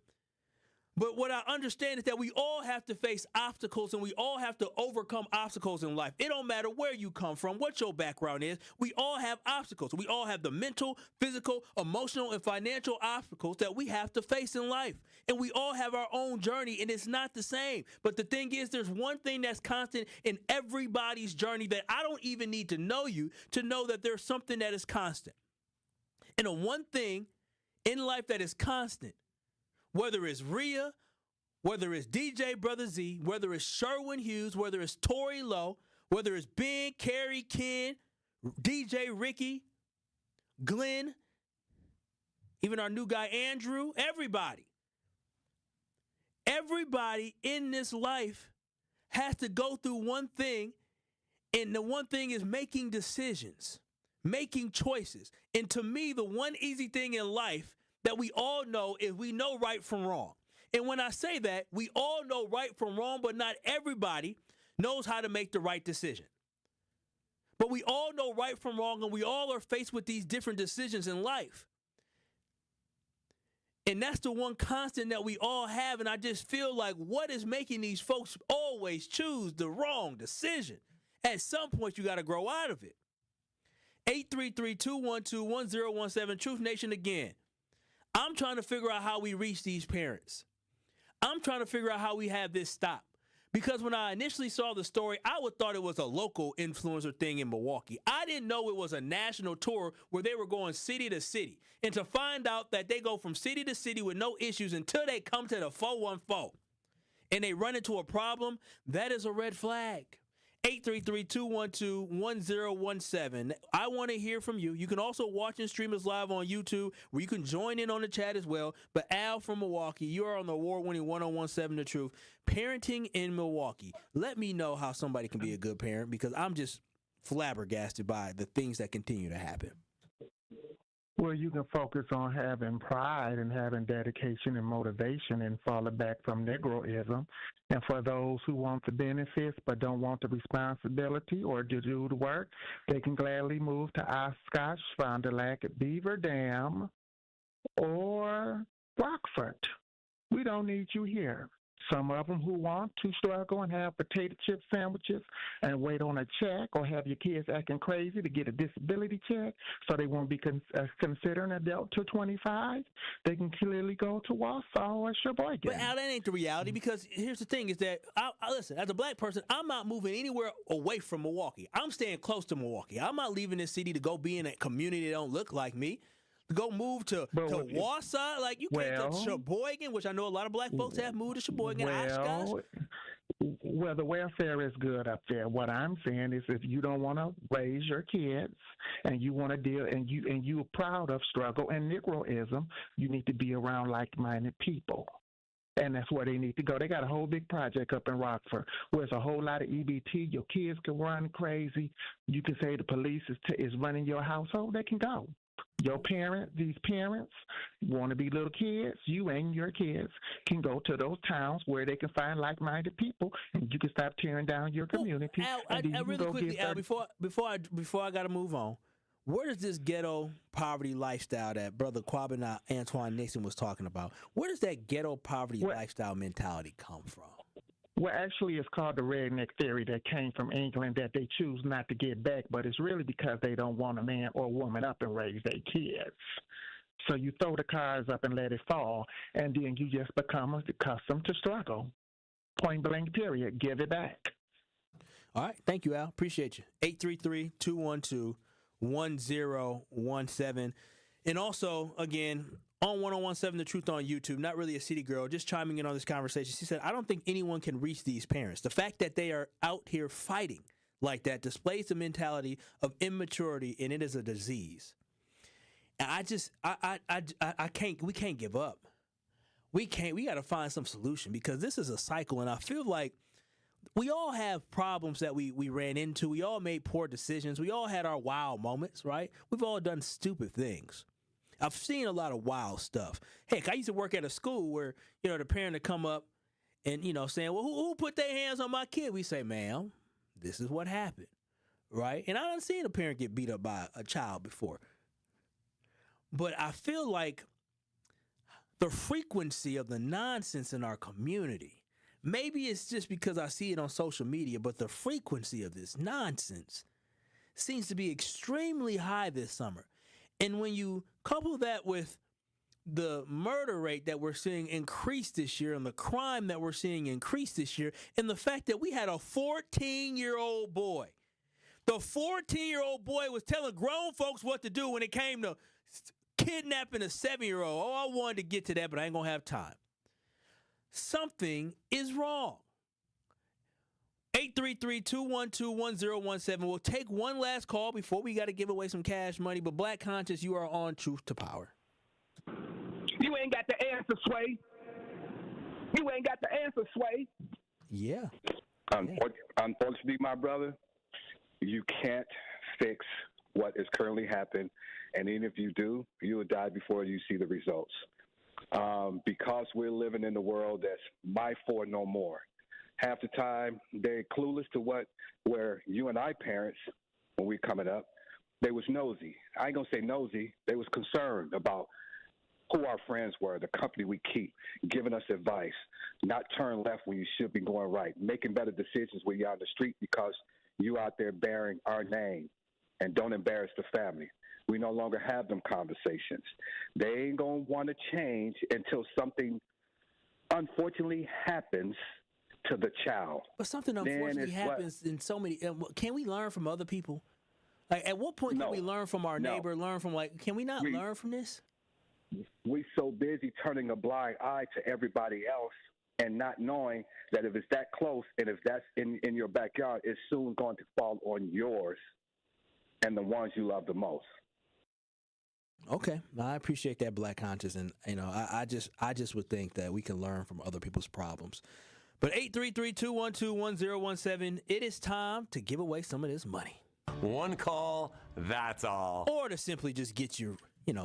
But what I understand is that we all have to face obstacles, and we all have to overcome obstacles in life. It don't matter where you come from, what your background is. We all have obstacles. We all have the mental, physical, emotional, and financial obstacles that we have to face in life. And we all have our own journey, and it's not the same. But the thing is, there's one thing that's constant in everybody's journey that I don't even need to know you to know that there's something that is constant. And the one thing in life that is constant, whether it's Rhea, whether it's DJ Brother Z, whether it's Sherwin Hughes, whether it's Tory Lowe, whether it's Ben, Carrie, Ken, DJ Ricky, Glenn, even our new guy Andrew, everybody in this life has to go through one thing, and the one thing is making decisions, making choices. And to me, the one easy thing in life that we all know is we know right from wrong. And when I say that, we all know right from wrong, but not everybody knows how to make the right decision. But we all know right from wrong, and we all are faced with these different decisions in life. And that's the one constant that we all have, and I just feel like what is making these folks always choose the wrong decision? At some point, you got to grow out of it. 833-212-1017, Truth Nation again. I'm trying to figure out how we reach these parents. I'm trying to figure out how we have this stop. Because when I initially saw the story, I would thought it was a local influencer thing in Milwaukee. I didn't know it was a national tour where they were going city to city. And to find out that they go from city to city with no issues until they come to the 414 and they run into a problem, that is a red flag. 833-212-1017. I want to hear from you. You can also watch and stream us live on YouTube, where you can join in on the chat as well. But Al from Milwaukee, you are on the award-winning 1017 The Truth. Parenting in Milwaukee. Let me know how somebody can be a good parent, because I'm just flabbergasted by the things that continue to happen.
Well, you can focus on having pride and having dedication and motivation and falling back from Negroism. And for those who want the benefits but don't want the responsibility or to do the work, they can gladly move to Oshkosh, Fond du Lac, Beaver Dam, or Rockford. We don't need you here. Some of them who want to struggle and have potato chip sandwiches and wait on a check, or have your kids acting crazy to get a disability check so they won't be considered an adult till 25, they can clearly go to Wausau or Sheboygan.
But Al, that ain't the reality, because here's the thing is that, listen, as a black person, I'm not moving anywhere away from Milwaukee. I'm staying close to Milwaukee. I'm not leaving this city to go be in a community that don't look like me. Go move to Wausau, like you can't to Sheboygan, which I know a lot of black folks have moved to Sheboygan, Oshkosh.
Well, the welfare is good up there. What I'm saying is, if you don't want to raise your kids and you want to deal and you're proud of struggle and Negroism, you need to be around like-minded people. And that's where they need to go. They got a whole big project up in Rockford where there's a whole lot of EBT. Your kids can run crazy. You can say the police is running your household. They can go. These parents want to be little kids. You and your kids can go to those towns where they can find like-minded people, and you can stop tearing down your community.
Al, really quickly, Al, before I got to move on, where does this ghetto poverty lifestyle that Brother Kwabena Antoine Nixon was talking about, where does that ghetto poverty lifestyle mentality come from?
Well, actually, it's called the redneck theory that came from England, that they choose not to get back, but it's really because they don't want a man or woman up and raise their kids. So you throw the cards up and let it fall, and then you just become accustomed to struggle. Point blank, period. Give it back.
All right. Thank you, Al. Appreciate you. 833-212-1017. And also, again, on 1017 The Truth on YouTube, not really a city girl, just chiming in on this conversation. She said, I don't think anyone can reach these parents. The fact that they are out here fighting like that displays the mentality of immaturity, and it is a disease. And we can't give up. We got to find some solution, because this is a cycle, and I feel like we all have problems that we ran into. We all made poor decisions. We all had our wild moments, right? We've all done stupid things. I've seen a lot of wild stuff. Heck, I used to work at a school where, the parent would come up and, saying, well, who put their hands on my kid? We say, ma'am, this is what happened, right? And I done seen a parent get beat up by a child before. But I feel like the frequency of the nonsense in our community, maybe it's just because I see it on social media, but the frequency of this nonsense seems to be extremely high this summer. And when you couple that with the murder rate that we're seeing increase this year and the crime that we're seeing increase this year, and the fact that we had a 14-year-old boy. The 14-year-old boy was telling grown folks what to do when it came to kidnapping a 7-year-old. Oh, I wanted to get to that, but I ain't going to have time. Something is wrong. 833-212-1017. We'll take one last call before we got to give away some cash money. But Black Conscious, you are on Truth to Power.
You ain't got the answer, Sway. You ain't got the answer, Sway.
Yeah.
Unfortunately, my brother, you can't fix what is currently happening. And even if you do, you will die before you see the results. Because we're living in the world that's my for no more. Half the time, they're clueless to where you and I parents, when we coming up, they was nosy. I ain't going to say nosy. They was concerned about who our friends were, the company we keep, giving us advice, not turn left when you should be going right, making better decisions when you're on the street because you out there bearing our name, and don't embarrass the family. We no longer have them conversations. They ain't going to want to change until something unfortunately happens to the child.
But something unfortunately happens in so many. Can we learn from other people? Like, at what point can we learn from our neighbor? Learn from can we not learn from this?
We so busy turning a blind eye to everybody else and not knowing that if it's that close and if that's in your backyard, it's soon going to fall on yours and the ones you love the most.
Okay, I appreciate that, Black Conscious, and I just would think that we can learn from other people's problems. But 833-212-1017, it is time to give away some of this money.
One call, that's all.
Or to simply just get you,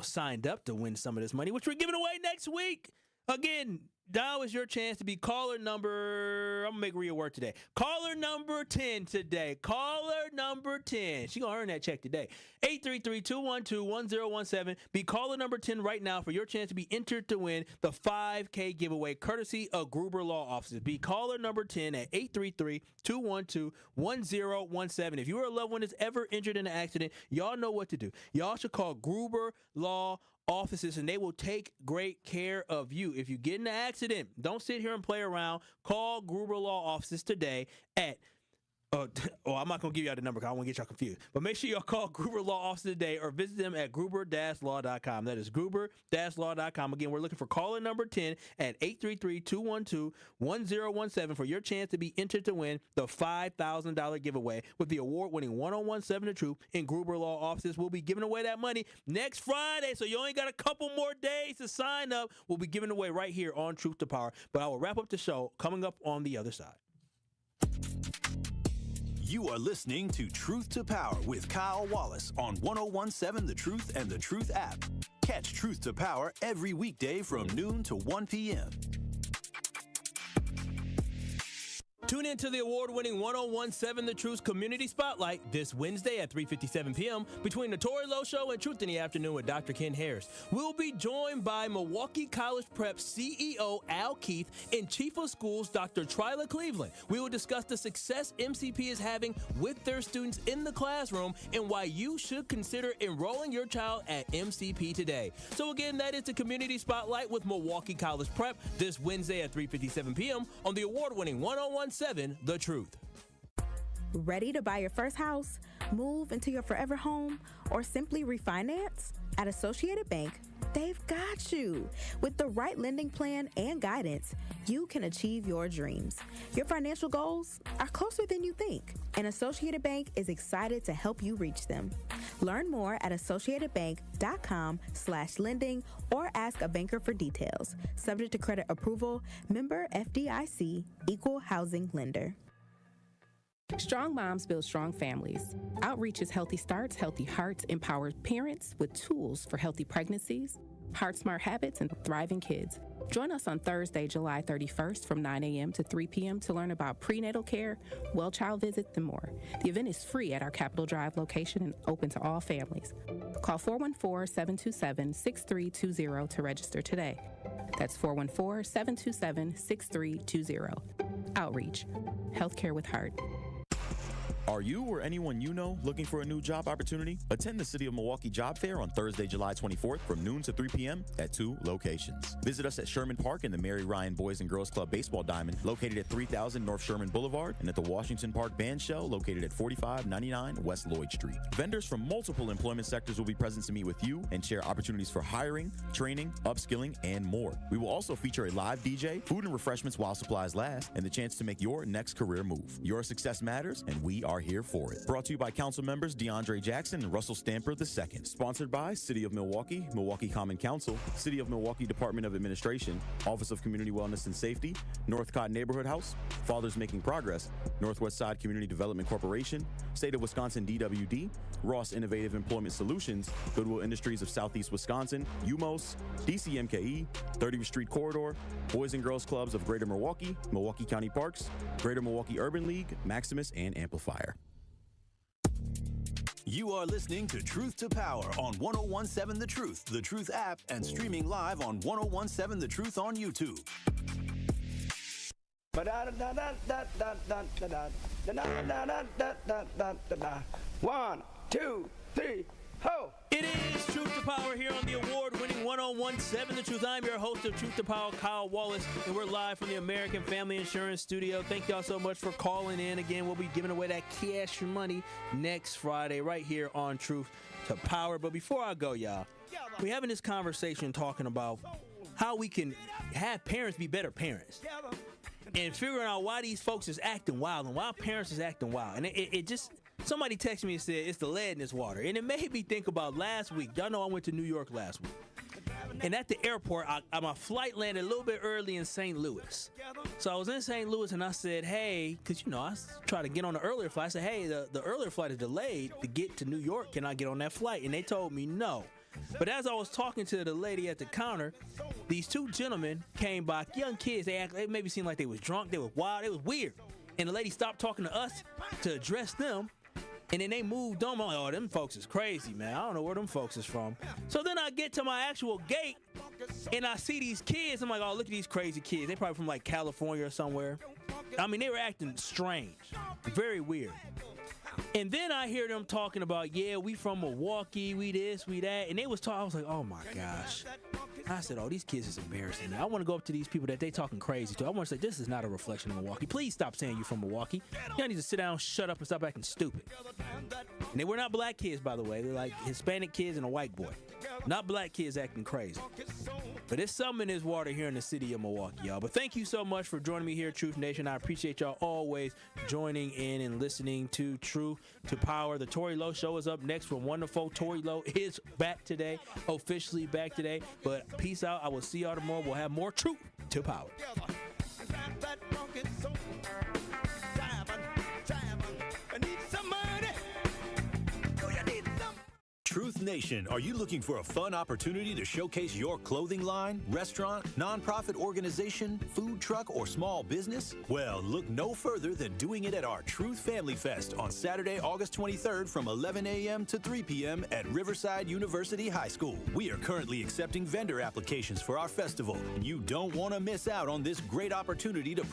signed up to win some of this money, which we're giving away next week. Again, now is your chance to be caller number, I'm going to make Rhea work today. Caller number 10 today. Caller number 10. She going to earn that check today. 833-212-1017. Be caller number 10 right now for your chance to be entered to win the $5K giveaway, courtesy of Gruber Law Offices. Be caller number 10 at 833-212-1017. If you are a loved one that's ever injured in an accident, y'all know what to do. Y'all should call Gruber Law Offices, and they will take great care of you. If you get in an accident, don't sit here and play around. Call Gruber Law Offices today at I'm not going to give y'all the number because I don't want to get y'all confused. But make sure y'all call Gruber Law Office today or visit them at gruber-law.com. That is gruber-law.com. Again, we're looking for caller number 10 at 833-212-1017 for your chance to be entered to win the $5,000 giveaway with the award-winning 1017 The Truth in Gruber Law Offices. We'll be giving away that money next Friday, so you only got a couple more days to sign up. We'll be giving away right here on Truth to Power. But I will wrap up the show coming up on the other side.
You are listening to Truth to Power with Kyle Wallace on 1017 The Truth and The Truth app. Catch Truth to Power every weekday from noon to 1 p.m.
Tune in to the award-winning 1017 The Truth's Community Spotlight this Wednesday at 3:57 p.m. between the Tori Lowe Show and Truth in the Afternoon with Dr. Ken Harris. We'll be joined by Milwaukee College Prep CEO Al Keith and Chief of Schools Dr. Tryla Cleveland. We will discuss the success MCP is having with their students in the classroom and why you should consider enrolling your child at MCP today. So again, that is the Community Spotlight with Milwaukee College Prep this Wednesday at 3:57 p.m. on the award-winning 1017 The Truth.
Ready to buy your first house, move into your forever home, or simply refinance? At Associated Bank, they've got you. With the right lending plan and guidance, you can achieve your dreams. Your financial goals are closer than you think, and Associated Bank is excited to help you reach them. Learn more at associatedbank.com/lending or ask a banker for details. Subject to credit approval, member FDIC, equal housing lender.
Strong moms build strong families. Outreach's Healthy Starts, Healthy Hearts empowers parents with tools for healthy pregnancies, heart smart habits, and thriving kids. Join us on Thursday, July 31st from 9 a.m. to 3 p.m. to learn about prenatal care, well child visits, and more. The event is free at our Capitol Drive location and open to all families. Call 414-727-6320 to register today. That's 414-727-6320. Outreach. Healthcare with Heart.
Are you or anyone you know looking for a new job opportunity? Attend the City of Milwaukee Job Fair on Thursday, July 24th from noon to 3 p.m. at 2 locations. Visit us at Sherman Park in the Mary Ryan Boys and Girls Club Baseball Diamond, located at 3000 North Sherman Boulevard, and at the Washington Park Band Shell, located at 4599 West Lloyd Street. Vendors from multiple employment sectors will be present to meet with you and share opportunities for hiring, training, upskilling, and more. We will also feature a live DJ, food and refreshments while supplies last, and the chance to make your next career move. Your success matters, and we are here for it. Brought to you by council members DeAndre Jackson and Russell Stamper II. Sponsored by City of Milwaukee, Milwaukee Common Council, City of Milwaukee Department of Administration, Office of Community Wellness and Safety, Northcott Neighborhood House, Fathers Making Progress, Northwest Side Community Development Corporation, State of Wisconsin DWD, Ross Innovative Employment Solutions, Goodwill Industries of Southeast Wisconsin, UMOS, DCMKE, 30th Street Corridor, Boys and Girls Clubs of Greater Milwaukee, Milwaukee County Parks, Greater Milwaukee Urban League, Maximus, and Amplifier.
You are listening to Truth to Power on 1017 The Truth app, and streaming live on 1017 The Truth on YouTube.
1, 2, 3, ho!
It is Truth to Power here on the award-winning 1017 The Truth. I'm your host of Truth to Power, Kyle Wallace, and we're live from the American Family Insurance Studio. Thank y'all so much for calling in. Again, we'll be giving away that cash money next Friday right here on Truth to Power. But before I go, y'all, we're having this conversation talking about how we can have parents be better parents and figuring out why these folks is acting wild and why parents is acting wild. And it just... Somebody texted me and said, it's the lead in this water. And it made me think about last week. Y'all know I went to New York last week. And at the airport, my flight landed a little bit early in St. Louis. So I was in St. Louis and I said, hey, because, I tried to get on the earlier flight. I said, hey, the earlier flight is delayed to get to New York. Can I get on that flight? And they told me no. But as I was talking to the lady at the counter, these two gentlemen came by, young kids. They maybe seemed like they was drunk. They were wild. It was weird. And the lady stopped talking to us to address them. And then they moved on. I'm like, oh, them folks is crazy, man. I don't know where them folks is from. So then I get to my actual gate, and I see these kids. I'm like, oh, look at these crazy kids. They probably from, like, California or somewhere. I mean, they were acting strange. Very weird. And then I hear them talking about, yeah, we from Milwaukee, we this, we that. And they was talking. I was like, oh, my gosh. I said, oh, these kids is embarrassing me. I want to go up to these people that they talking crazy to. I want to say, this is not a reflection of Milwaukee. Please stop saying you from Milwaukee. Y'all need to sit down, shut up, and stop acting stupid. And they were not black kids, by the way. They're like Hispanic kids and a white boy. Not black kids acting crazy. But it's something in this water here in the city of Milwaukee, y'all. But thank you so much for joining me here at Truth Nation. I appreciate y'all always joining in and listening to Truth to Power. The Tori Lowe Show is up next from 1 to 4. Tori Lowe is back today, officially back today. But peace out. I will see y'all tomorrow. We'll have more Truth to Power.
Truth Nation. Nation, are you looking for a fun opportunity to showcase your clothing line, restaurant, nonprofit organization, food truck, or small business? Well, look no further than doing it at our Truth Family Fest on Saturday, August 23rd from 11 a.m. to 3 p.m. at Riverside University High School. We are currently accepting vendor applications for our festival. You don't want to miss out on this great opportunity to